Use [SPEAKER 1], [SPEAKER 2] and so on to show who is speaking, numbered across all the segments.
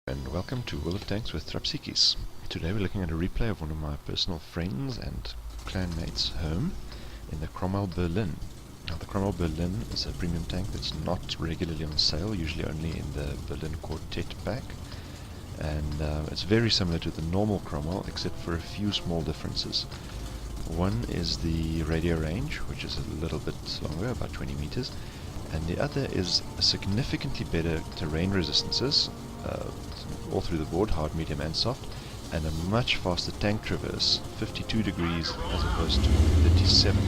[SPEAKER 1] And welcome to World of Tanks with Trapsikis. Today we're looking at a replay of one of my personal friends and clanmates' home in the Cromwell Berlin. Now the Cromwell Berlin is a premium tank that's not regularly on sale, usually only in the Berlin Quartet pack. And it's very similar to the normal Cromwell except for a few small differences. One is the radio range, which is a little bit longer, about 20 meters. And the other is significantly better terrain resistances, all through the board, hard, medium and soft, and a much faster tank traverse, 52 degrees as opposed to 37,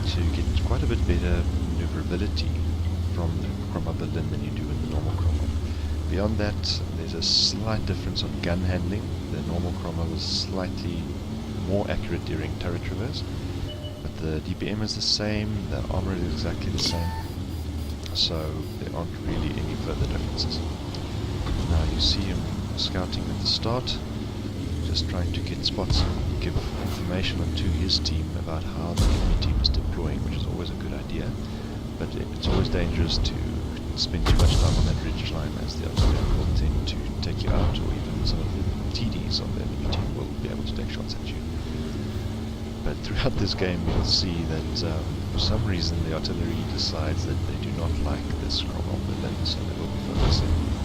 [SPEAKER 1] to get quite a bit better maneuverability from the Cromwell Berlin than you do in the normal Cromwell. Beyond that, there's a slight difference on gun handling. The normal Cromwell is slightly more accurate during turret traverse, but the DPM is the same, the armor is exactly the same, so there aren't really any further differences. Now you see him scouting at the start, just trying to get spots and give information onto his team about how the enemy team is deploying, which is always a good idea, but it's always dangerous to spend too much time on that ridge line, as the artillery will tend to take you out, or even some of the TDs of the enemy team will be able to take shots at you. But throughout this game you'll see that for some reason the artillery decides that they do not like this Cromwell Berlin, so they will be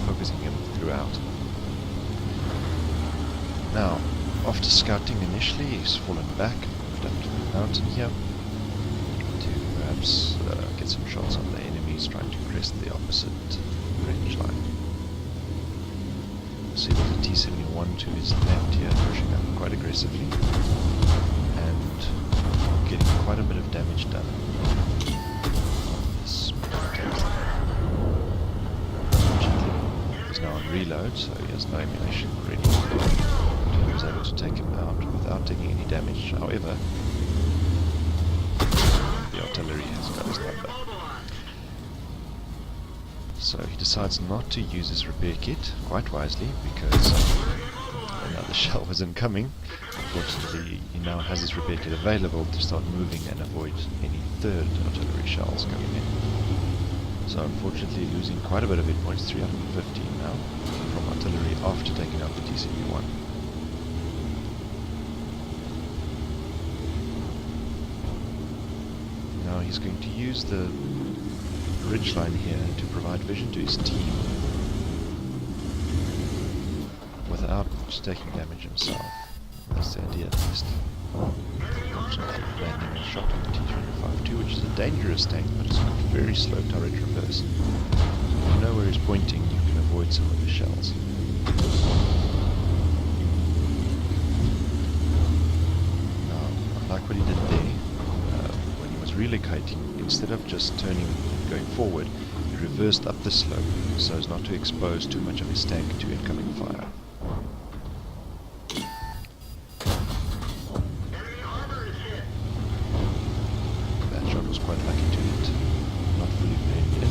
[SPEAKER 1] focusing him throughout. Now, after scouting initially, he's fallen back and moved up to the mountain here to perhaps get some shots on the enemies trying to crest the opposite range line. See that the T-71 to his left here pushing up quite aggressively and getting quite a bit of damage done on this tank. He's now on reload, so he has no ammunition ready. He was able to take him out without taking any damage. However, the artillery has got his number. So he decides not to use his repair kit, quite wisely, because another shell was incoming. Unfortunately, he now has his repair kit available to start moving and avoid any third artillery shells coming in. So unfortunately losing quite a bit of hit points, 315 now, from artillery after taking out the T-71. Now he's going to use the ridgeline here to provide vision to his team without taking damage himself. That's the idea at least. Unfortunately landing a shot on the T-25 too, which is a dangerous tank, but it's got very slow turret reverse. So if you know where he's pointing, you can avoid some of the shells. Now, I like what he did there. When he was relocating, instead of just turning and going forward, he reversed up the slope so as not to expose too much of his tank to incoming fire. Quite lucky to hit, not fully blended in.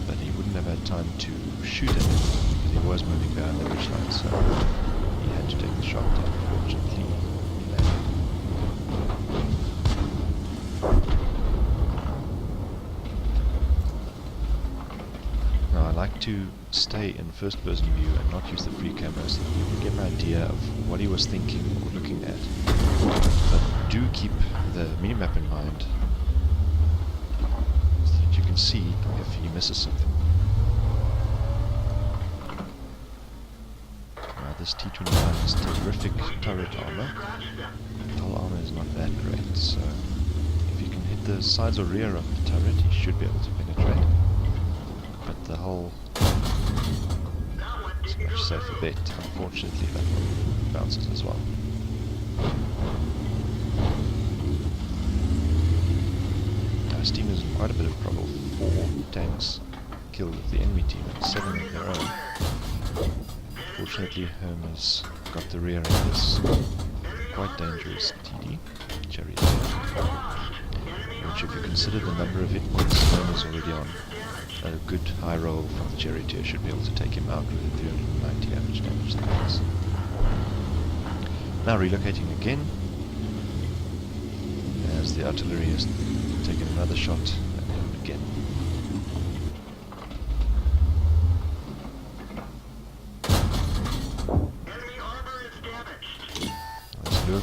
[SPEAKER 1] But he wouldn't have had time to shoot him because he was moving behind the ridgeline, so he had to take the shot, unfortunately. He landed. Now I like to stay in first person view and not use the free camera so that you can get an idea of what he was thinking or looking at. But do keep the minimap in mind so that you can see if he misses something. Now this T-29 has terrific turret armor. Hull armor is not that great, so if you can hit the sides or rear of the turret, he should be able to penetrate. But the hull is a much safer bet. Unfortunately, that one bounces as well. Now his team is in quite a bit of trouble. 4 tanks killed with the enemy team and 7 of their own. Fortunately, Herm has got the rear end this quite dangerous TD, Charioteer, which if you consider the number of hit points Herm is already on, a good high roll from the Charioteer should be able to take him out with a 390 average damage that is. Now relocating again, as the artillery has taken another shot at him again.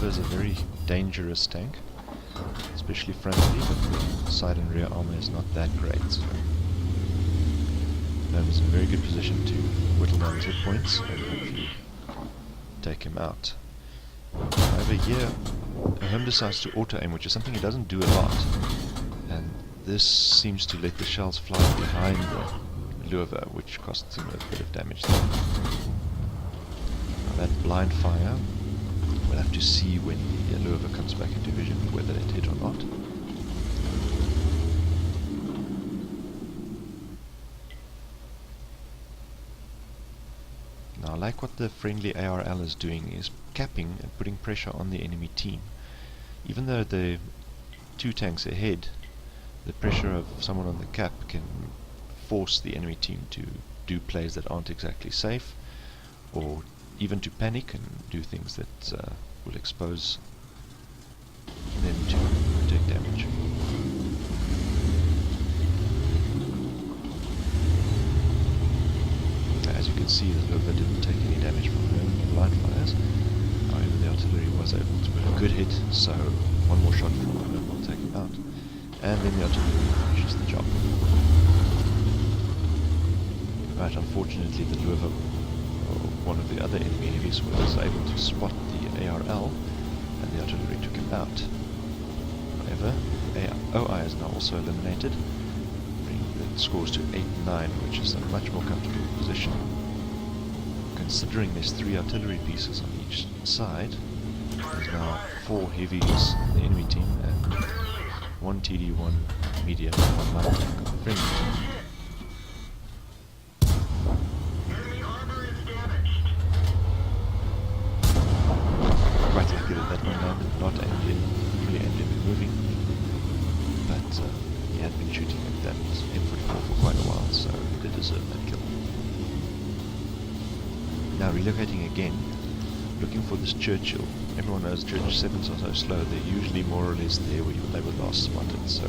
[SPEAKER 1] Löwe is a very dangerous tank, especially frontally, but the side and rear armor is not that great. So Holmes is in a very good position to whittle down his hit points and hopefully take him out. Over here, Holmes decides to auto-aim, which is something he doesn't do a lot, and this seems to let the shells fly behind the Löwe, which costs him a bit of damage there. Now that blind fire, we'll have to see when the Löwe comes back into vision whether it hit or not. Now, like what the friendly ARL is doing, is capping and putting pressure on the enemy team. Even though the two tanks ahead, the pressure of someone on the cap can force the enemy team to do plays that aren't exactly safe, or even to panic and do things that will expose them to take damage. As you can see, the Löwe didn't take any damage from the blind fires. However, the artillery was able to put a good hit, so one more shot from the Löwe will take him out. And then the artillery finishes the job. Right, unfortunately the Löwe, one of the other enemy heavies, was able to spot the ARL, and the artillery took him out. However, OI is now also eliminated, bringing the scores to 8-9, which is a much more comfortable position. Considering there's 3 artillery pieces on each side, there's now 4 heavies on the enemy team and 1 TD, 1 medium, and 1 light tank on the friendly team. Quite lucky that that one landed, not really aimed in moving, but he had been shooting at that M44 for quite a while, so he did deserve that kill. Now relocating again, looking for this Churchill. Everyone knows Churchill 7s are so slow, they're usually more or less there where they were last spotted, so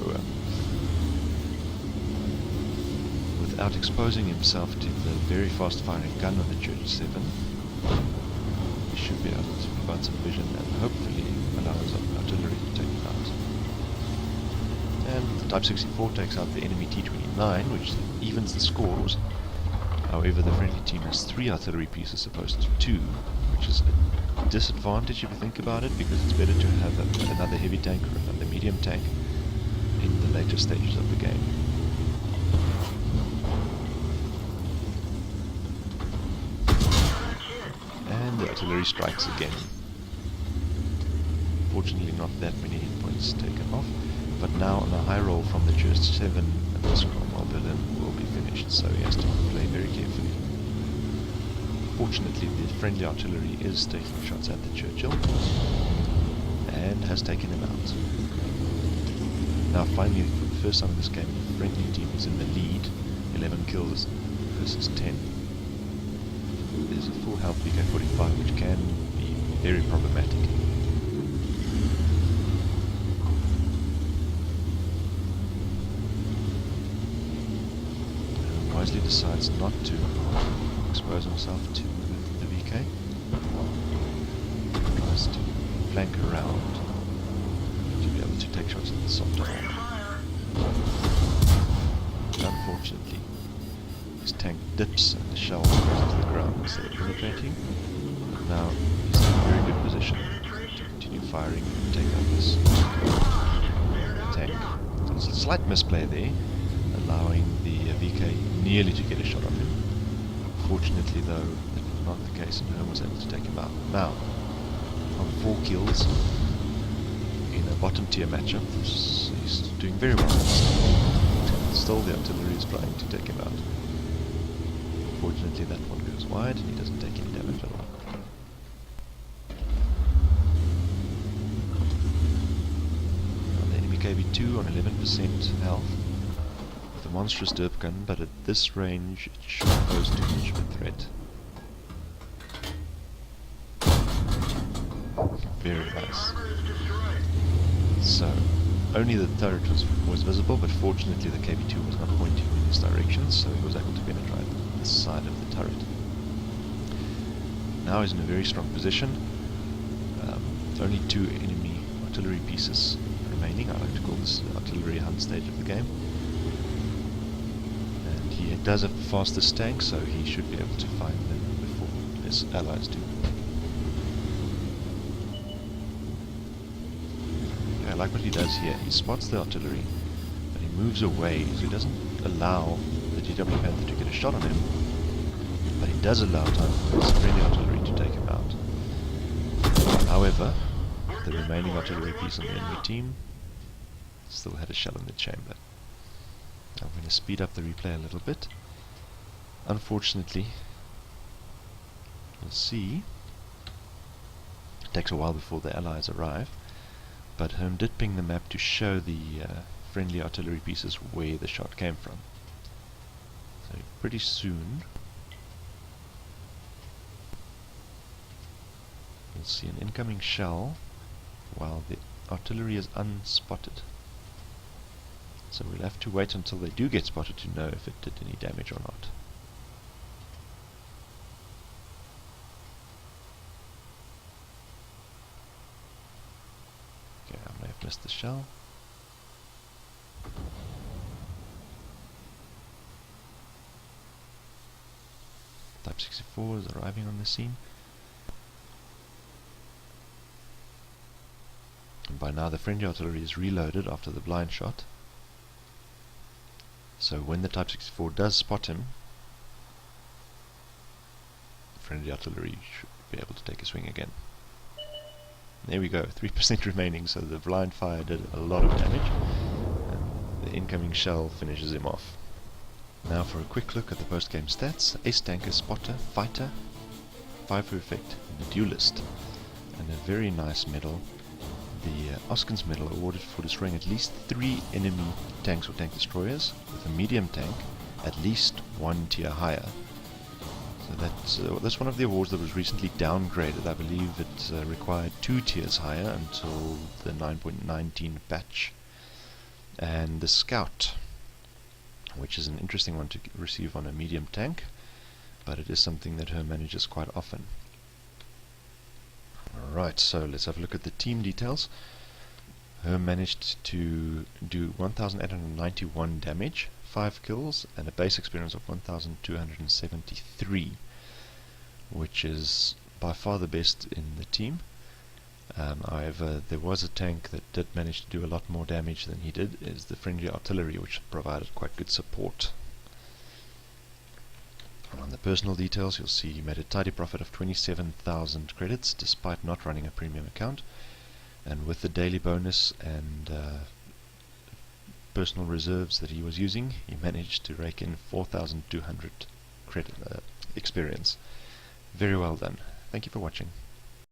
[SPEAKER 1] without exposing himself to the very fast firing gun of the Churchill 7, he should be able to provide some vision and hopefully allow his artillery to take him out. And the Type 64 takes out the enemy T-29, which evens the scores. However, the friendly team has 3 artillery pieces opposed to 2, which is a disadvantage if you think about it, because it's better to have another heavy tank or another medium tank in the later stages of the game. And the artillery strikes again. Fortunately not that many hit points taken off, but now on a high roll from the Church 7, and this Cromwell Berlin will be finished, so he has to play very carefully. Fortunately, the friendly artillery is taking shots at the Churchill, and has taken him out. Now finally, for the first time in this game, the friendly team is in the lead, 11 kills versus 10. There's a full health VK-45, which can be very problematic. Wisely decides not to expose himself to the VK. Tries to flank around to be able to take shots at the softer armor. Unfortunately, his tank dips and the shell goes into the ground instead of penetrating. Now he's in a very good position to continue firing and take out this tank. So there's a slight misplay there, allowing the VK nearly to get a shot on him. Fortunately though, that was not the case, and Holmes was able to take him out. Now, on 4 kills in a bottom tier matchup, he's doing very well. Still the artillery is trying to take him out. Fortunately that one goes wide and he doesn't take any damage at all. Now the enemy KB2 on 11% health. Monstrous derp gun, but at this range it shouldn't pose too much of a threat. Very nice. So, only the turret was visible, but fortunately the KB2 was not pointing in this direction, so he was able to penetrate this side of the turret. Now he's in a very strong position. only 2 enemy artillery pieces remaining. I like to call this the artillery hunt stage of the game. And he does have the fastest tank, so he should be able to find them before his allies do. Okay, I like what he does here. He spots the artillery, but he moves away, so he doesn't allow the GW Panther to get a shot on him, but he does allow time for his friendly artillery to take him out. However, the remaining artillery piece on the enemy team still had a shell in the chamber. I'm going to speed up the replay a little bit. Unfortunately, you'll see it takes a while before the allies arrive, but Home did ping the map to show the friendly artillery pieces where the shot came from. So pretty soon you'll see an incoming shell while the artillery is unspotted. So we'll have to wait until they do get spotted to know if it did any damage or not. Okay, I may have missed the shell. Type 64 is arriving on the scene. And by now the friendly artillery is reloaded after the blind shot. So when the Type 64 does spot him, the friendly artillery should be able to take a swing again. There we go, 3% remaining, so the blind fire did a lot of damage, and the incoming shell finishes him off. Now for a quick look at the post-game stats. Ace Tanker, Spotter, Fighter, FIFO Effect, and a Duelist. And a very nice medal, the Oskins medal, awarded for destroying at least 3 enemy tanks or tank destroyers, with a medium tank at least 1 tier higher. So that's one of the awards that was recently downgraded. I believe it required 2 tiers higher until the 9.19 patch. And the Scout, which is an interesting one to receive on a medium tank, but it is something that her manages quite often. Alright, so let's have a look at the team details. Her managed to do 1,891 damage, 5 kills, and a base experience of 1,273, which is by far the best in the team. However, there was a tank that did manage to do a lot more damage than he did, is the friendly artillery, which provided quite good support. On the personal details, you'll see he made a tidy profit of 27,000 credits despite not running a premium account, and with the daily bonus and personal reserves that he was using, he managed to rake in 4,200 credit experience. Very well done. Thank you for watching.